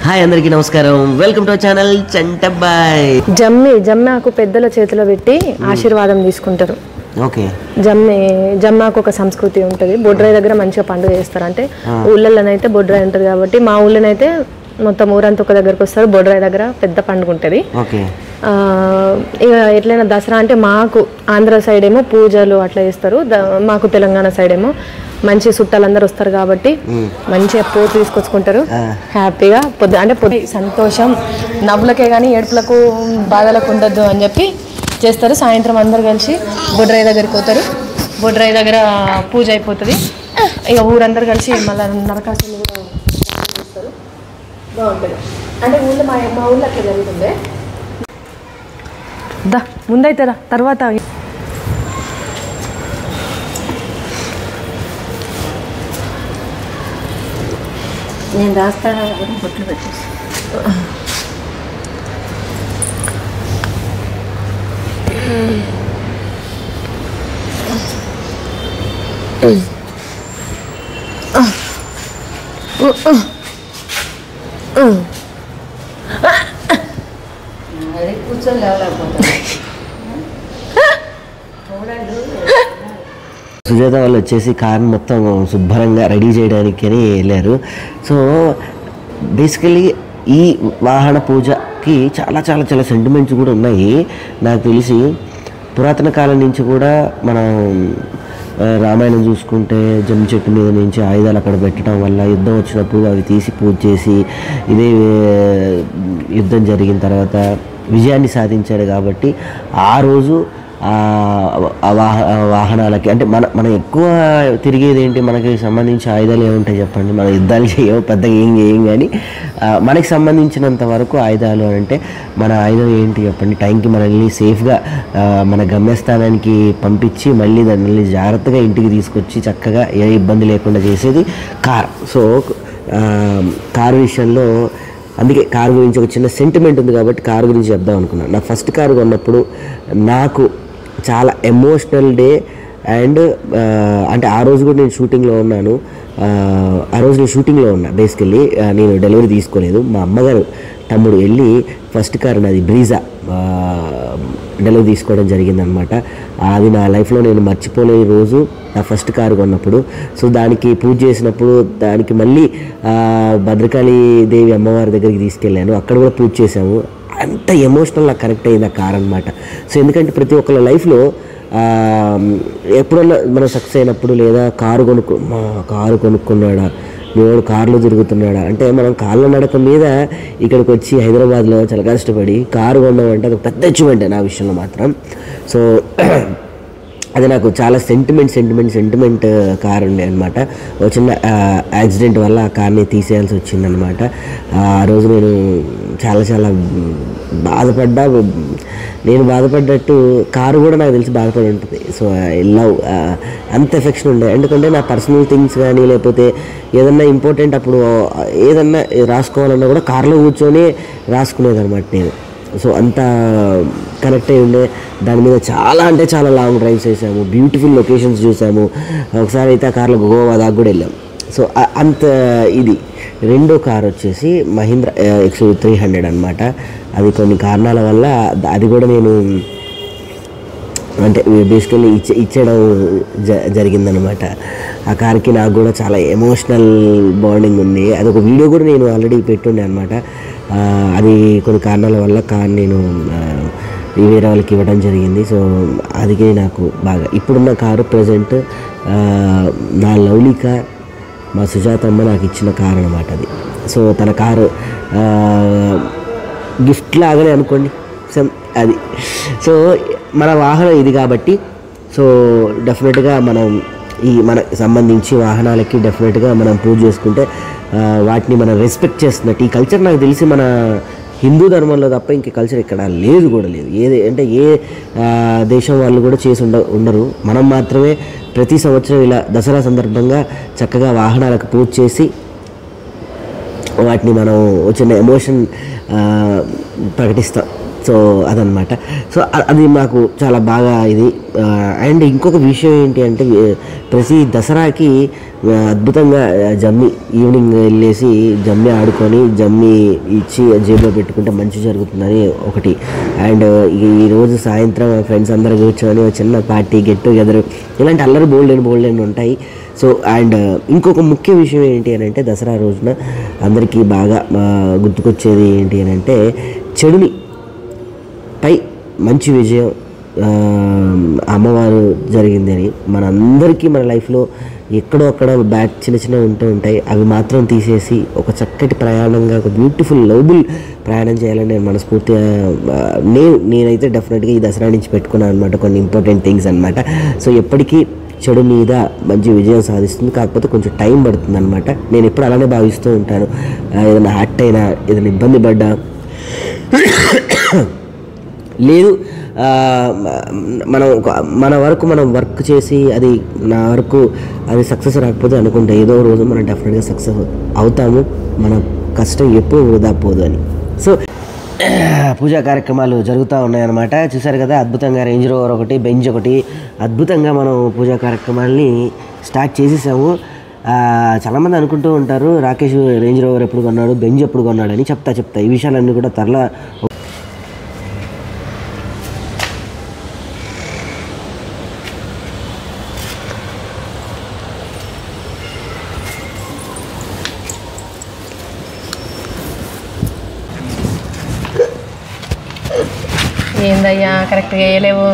Hi అందరికీ నమస్కారం, welcome to our channel Chantabbai. జమ్మాకు పెద్దల చేతిలో పెట్టి ఆశీర్వాదం తీసుకుంటారు. ఓకే, జమ్మాకు ఒక సంస్కృతి ఉంటుంది. బొడ్రాయి దగ్గర మంచిగా పండుగ చేస్తారు. అంటే ఊళ్ళలోనైతే బొడ్రాయి ఉంటుంది కాబట్టి మా ఊళ్ళోనైతే మొత్తం ఊరంతా ఒక దగ్గరకు వస్తారు. బొడ్రాయి దగ్గర పెద్ద పండుగ ఉంటుంది. ఇక ఎట్లయినా దసరా అంటే మాకు ఆంధ్ర సైడ్ ఏమో పూజలు అట్లా చేస్తారు, మాకు తెలంగాణ సైడ్ ఏమో మంచి చుట్టాలందరూ వస్తారు కాబట్టి మంచిగా పోతు తీసుకొచ్చుకుంటారు. హ్యాపీగా పొద్దు సంతోషం నవ్వులకే కానీ ఏడుపులకు బాధలకు ఉండద్దు అని చెప్పి చేస్తారు. సాయంత్రం అందరు కలిసి బొడ్రాయి దగ్గరికి పోతారు. బొడ్రాయి దగ్గర పూజ అయిపోతుంది. ఇక ఊరందరూ కలిసి మళ్ళీ నరకాసుని కూడా చేస్తారు. బాగుంటుంది. అంటే ఊళ్ళో మా ఊళ్ళో అట్లా జరుగుతుంది. ముందైతుందా తర్వాత నేను రాస్తాను, బొట్లు పెట్టేసి అది కూర్చొని లేవలేకపోతాను. సుజాత వాళ్ళు వచ్చేసి కార్ మొత్తం శుభ్రంగా రెడీ చేయడానికి అని వెళ్ళారు. సో బేసికలీ ఈ వాహన పూజకి చాలా చాలా చాలా సెంటిమెంట్స్ కూడా ఉన్నాయి. నాకు తెలిసి పురాతన కాలం నుంచి కూడా మనం రామాయణం చూసుకుంటే జమ్మి చెట్టు మీద నుంచి ఆయుధాలు అక్కడ పెట్టడం వల్ల యుద్ధం వచ్చినప్పుడు అవి తీసి పూజ చేసి ఇదే యుద్ధం జరిగిన తర్వాత విజయాన్ని సాధించాడు. కాబట్టి ఆ రోజు వాహనాలకి అంటే మనం ఎక్కువ తిరిగేది ఏంటి, మనకి సంబంధించి ఆయుధాలు ఏముంటాయి చెప్పండి. మనం యుద్ధాలు చేయవు, పెద్దగా ఏం కానీ మనకి సంబంధించినంత వరకు ఆయుధాలు అంటే మన ఆయుధం ఏంటి చెప్పండి, టైంకి మనల్ని సేఫ్గా మన గమ్యస్థానానికి పంపించి మళ్ళీ దాన్ని జాగ్రత్తగా ఇంటికి తీసుకొచ్చి చక్కగా ఏ ఇబ్బంది లేకుండా చేసేది కార్. సో కారు విషయంలో అందుకే కారు గురించి ఒక చిన్న సెంటిమెంట్ ఉంది కాబట్టి కారు గురించి చెప్దాం అనుకున్నాను. నా ఫస్ట్ కారు కొన్నప్పుడు నాకు చాలా ఎమోషనల్ డే. అండ్ అంటే ఆ రోజు కూడా నేను షూటింగ్లో ఉన్నాను. బేసికల్లీ నేను డెలివరీ తీసుకోలేదు. మా అమ్మగారు తమ్ముడు వెళ్ళి ఫస్ట్ కారు నాది బ్రీజా డెలివరీ తీసుకోవడం జరిగిందనమాట. అది నా లైఫ్లో నేను మర్చిపోలేని రోజు నా ఫస్ట్ కారు కొన్నప్పుడు. సో దానికి పూజ చేసినప్పుడు దానికి మళ్ళీ భద్రకాళి దేవి అమ్మవారి దగ్గరికి తీసుకెళ్ళాను. అక్కడ కూడా పూజ చేసాము. అంత ఎమోషనల్ నాకు కనెక్ట్ అయింది ఆ కార్ అనమాట. సో ఎందుకంటే ప్రతి ఒక్కళ్ళ లైఫ్లో ఎప్పుడన్నా మనం సక్సెస్ అయినప్పుడు లేదా కారు కొనుక్కున్నాడా, మేవాడు కారులో తిరుగుతున్నాడా అంటే మనం కాళ్ళ నడక మీద ఇక్కడికి వచ్చి హైదరాబాద్లో చాలా కష్టపడి కారు కొన్నామంటే అది పెద్ద అచీవ్మెంట్ నా విషయంలో మాత్రం. సో అది నాకు చాలా సెంటిమెంట్ కార్ ఉండే అనమాట. ఒక చిన్న యాక్సిడెంట్ వల్ల ఆ కార్ని తీసేయాల్సి వచ్చిందనమాట. ఆ రోజు నేను చాలా బాధపడ్డా. నేను బాధపడ్డట్టు కారు కూడా నాకు తెలిసి బాధపడి ఉంటుంది. సో లవ్ అంత ఎఫెక్షన్ ఉండే. ఎందుకంటే నా పర్సనల్ థింగ్స్ కానీ లేకపోతే ఏదన్నా ఇంపార్టెంట్ అప్పుడు ఏదన్నా రాసుకోవాలన్నా కూడా కార్లో కూర్చొని రాసుకునేదన్నమాట నేను. సో అంత కనెక్ట్ అయి ఉండే. దాని మీద చాలా లాంగ్ డ్రైవ్స్ చేసాము, బ్యూటిఫుల్ లొకేషన్స్ చూసాము. ఒకసారి అయితే ఆ కార్లో గోవా దాకా కూడా వెళ్ళాము. సో అంత ఇది. రెండో కార్ వచ్చేసి మహీంద్రా XUV300 అనమాట. అది కొన్ని కారణాల వల్ల అది కూడా నేను అంటే బేసికల్లీ ఇచ్చేయడం జరిగిందనమాట. ఆ కార్కి నాకు కూడా చాలా ఎమోషనల్ బాండింగ్ ఉంది. అదొక వీడియో కూడా నేను ఆల్రెడీ పెట్టుండే అనమాట. అది కొన్ని కారణాల వల్ల కార్ నేను వేరే వాళ్ళకి ఇవ్వడం జరిగింది. సో అది నాకు బాగా ఇప్పుడున్న కారు ప్రజెంట్ నా లవ్లీ కార్, మా సుజాతమ్మ నాకు ఇచ్చిన కారు అనమాట అది. సో తన కారు గిఫ్ట్ లాగానే అనుకోండి అది. సో మన వాహనం ఇది కాబట్టి సో డెఫినెట్గా మనం మనకు సంబంధించి వాహనాలకి డెఫినెట్గా మనం పూజ చేసుకుంటే వాటిని మనం రెస్పెక్ట్ చేస్తున్నట్టు. ఈ కల్చర్ నాకు తెలిసి మన హిందూ ధర్మంలో తప్ప ఇంక కల్చర్ ఇక్కడ లేదు. అంటే ఏ దేశం వాళ్ళు కూడా చేసి ఉండరు. మనం మాత్రమే ప్రతి సంవత్సరం ఇలా దసరా సందర్భంగా చక్కగా వాహనాలకు పూజ చేసి వాటిని మనం చిన్న ఎమోషన్ ప్రకటిస్తాం. సో అదనమాట. సో అది మాకు చాలా బాగా ఇది. అండ్ ఇంకొక విషయం ఏంటి అంటే ప్రతి దసరాకి అద్భుతంగా జమ్మి ఈవినింగ్ వెళ్ళేసి జమ్మి ఆడుకొని జమ్మి ఇచ్చి జేబులో పెట్టుకుంటే మంచి జరుగుతుందని ఒకటి. అండ్ ఈరోజు సాయంత్రం ఫ్రెండ్స్ అందరూ కూర్చొని చిన్న పార్టీ గెట్ టుగెదర్ ఇలాంటి అల్లరి బోల్డెన్ ఉంటాయి. సో అండ్ ఇంకొక ముఖ్య విషయం ఏంటి అని అంటే దసరా రోజున అందరికీ బాగా గుర్తుకొచ్చేది ఏంటి అని అంటే చెడుని పై మంచి విజయం అమ్మవారు జరిగిందని మనందరికీ మన లైఫ్లో ఎక్కడో అక్కడ బ్యాడ్ చిన్న ఉంటూ ఉంటాయి. అవి మాత్రం తీసేసి ఒక చక్కటి ప్రయాణంగా ఒక బ్యూటిఫుల్ లవబుల్ ప్రయాణం చేయాలని నేను మనస్ఫూర్తిగా నేనైతే డెఫినెట్గా ఈ దసరా నుంచి పెట్టుకున్నాను అనమాట కొన్ని ఇంపార్టెంట్ థింగ్స్ అనమాట. సో ఎప్పటికీ చెడు మీద మంచి విజయం సాధిస్తుంది, కాకపోతే కొంచెం టైం పడుతుంది అనమాట. నేను ఎప్పుడు అలానే భావిస్తూ ఉంటాను. ఏదైనా హర్ట్ అయినా ఏదైనా ఇబ్బంది పడ్డా లేదు మన వరకు మనం వర్క్ చేసి అది నా వరకు అది సక్సెస్ రాకపోతే అనుకుంటే ఏదో రోజు మనం డెఫినెట్గా సక్సెస్ అవుతాము. మన కష్టం ఎప్పుడు వృధా పోదు అని. సో పూజా కార్యక్రమాలు జరుగుతూ ఉన్నాయన్నమాట. చూసారు కదా అద్భుతంగా రేంజ్ రోవర్ ఒకటి బెంచ్ ఒకటి అద్భుతంగా మనం పూజా కార్యక్రమాలని స్టార్ట్ చేసేసాము. చాలామంది అనుకుంటూ ఉంటారు రాకేష్ రేంజ్ రోవర్ ఎప్పుడు కొన్నాడు బెంచ్ ఎప్పుడు కొన్నాడు అని. చెప్తా ఈ విషయాలన్నీ కూడా త్వరలో ఏందయ్యా కరెక్ట్గా వేయలేవు.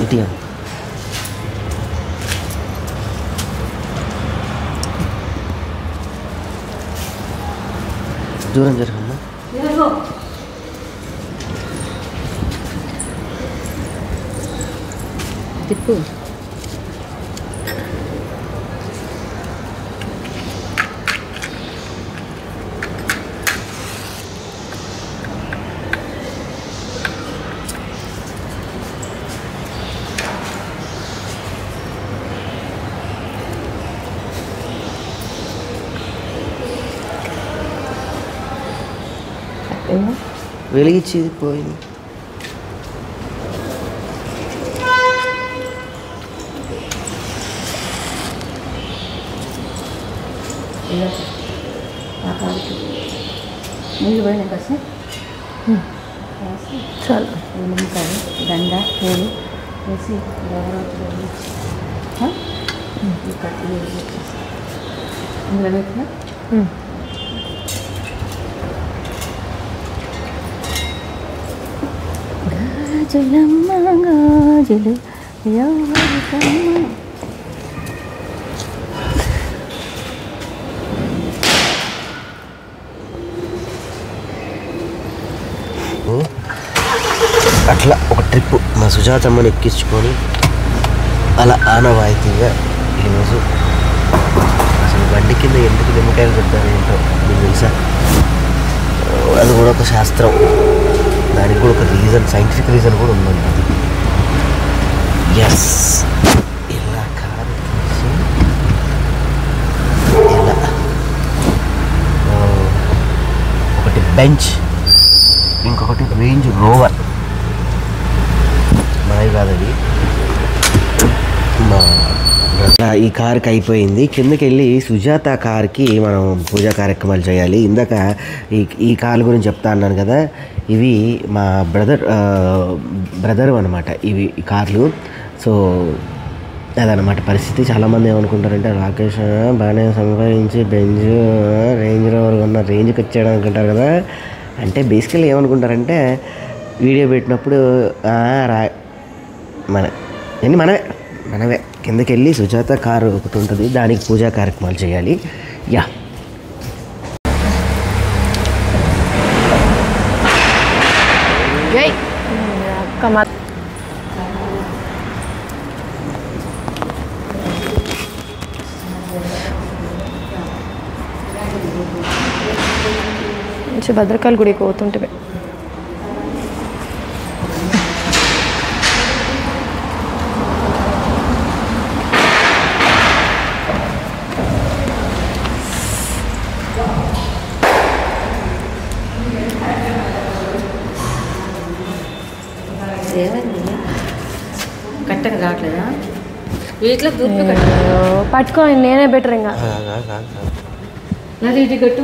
ఇటీగా దూరం జరగమ్మా. తిప్పు. వెలిగించేది పోయింది. నీళ్ళు పోయినా kasi చాలు ఏమంటారు దండ పూలు వేసి ఇందులో పెట్టిన గాజులమ్మ గాజులు ఎవరికమ్మ. అట్లా ఒక ట్రిప్ మా సుజాతమ్మని ఎక్కించుకొని అలా ఆనవాయితీగా ఈరోజు అసలు బండి కింద ఎందుకు నిమ్మకాయలు పెడతారు ఏంటో మీకు తెలుసా? అది కూడా ఒక శాస్త్రం, దానికి కూడా ఒక రీజన్ సైంటిఫిక్ రీజన్ కూడా ఉందండి. అది ఎస్ ఇలా కారు తీసి ఇలా ఒకటి బెంచ్ ఇంకొకటి రేంజ్ రోవర్ మాది కాదది మా ఈ కార్కి అయిపోయింది. కిందకి వెళ్ళి సుజాత కార్కి మనం పూజా కార్యక్రమాలు చేయాలి. ఇందాక ఈ కార్ల గురించి చెప్తా అన్నాను కదా, ఇవి మా బ్రదర్ అనమాట ఇవి ఈ కార్లు. సో అదనమాట పరిస్థితి. చాలామంది ఏమనుకుంటారంటే రాకేష్ బాగానే సంపాదించి బెంజ్ రేంజ్ రోవర్ ఉన్న రేంజ్కి వచ్చాడు అనుకుంటారు కదా. అంటే బేసికల్లీ ఏమనుకుంటారంటే వీడియో పెట్టినప్పుడు మనమే కిందకి వెళ్ళి సుజాత కారు ఒకటి ఉంటుంది, దానికి పూజా కార్యక్రమాలు చేయాలి. యా మంచి భద్రకాళి గుడికి పోతుంటే కట్టక రావట్లేదా వీటిలో దూరం పట్టుకో నేనే బెటర్ ఇంకా ఇటు కట్టు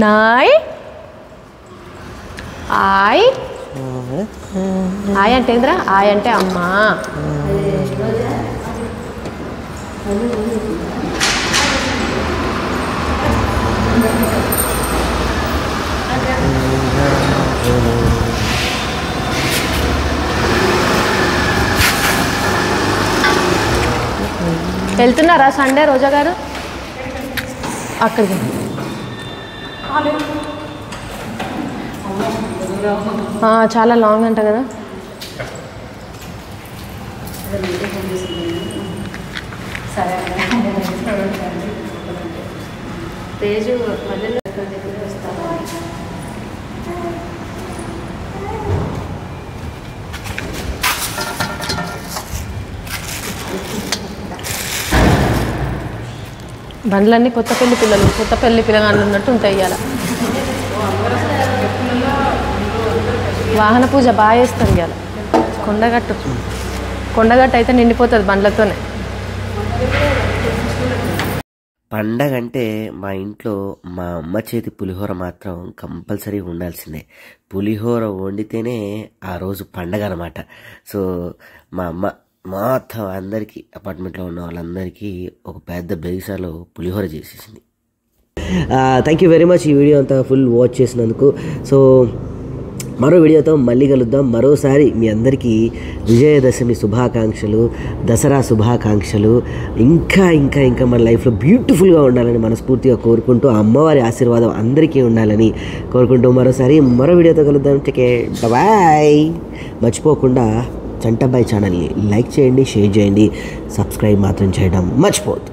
నాయ్ ఆయ్ ఆయ్ అంటే ఏంద్రా ఆయ్ అంటే అమ్మా వెళ్తున్నారా సండే రోజా గారు అక్కడికి చాలా లాంగ్ అంట కదా తేజు బండ్లన్నీ కొత్త పెళ్లి పిల్లగాళ్ళు ఉన్నట్టు ఉంటాయి ఇవాళ వాహన పూజ బాగా చేస్తారు ఇవాళ కొండగట్టు అయితే నిండిపోతుంది బండ్లతోనే. పండగ అంటే మా ఇంట్లో మా అమ్మ చేతి పులిహోర మాత్రం కంపల్సరీ ఉండాల్సిందే. పులిహోర వండితేనే ఆ రోజు పండగ అనమాట. సో మా అమ్మ మొత్తం అందరికీ అపార్ట్మెంట్లో ఉన్న వాళ్ళందరికీ ఒక పెద్ద బేగిసాలో పులిహోర చేసేసింది. థ్యాంక్ యూ వెరీ మచ్ ఈ వీడియో అంతా ఫుల్ వాచ్ చేసినందుకు. సో మరో వీడియోతో మళ్ళీ కలుద్దాం. మరోసారి మీ అందరికీ విజయదశమి శుభాకాంక్షలు, దసరా శుభాకాంక్షలు. ఇంకా ఇంకా ఇంకా మన లైఫ్లో బ్యూటిఫుల్గా ఉండాలని మనస్ఫూర్తిగా కోరుకుంటూ ఆ అమ్మవారి ఆశీర్వాదం అందరికీ ఉండాలని కోరుకుంటూ మరోసారి మరో వీడియోతో కలుద్దాం. Take bye. మర్చిపోకుండా చంటబాయ్ ఛానల్ని లైక్ చేయండి, షేర్ చేయండి, సబ్స్క్రైబ్ మాత్రం చేయడం మర్చిపోవద్దు.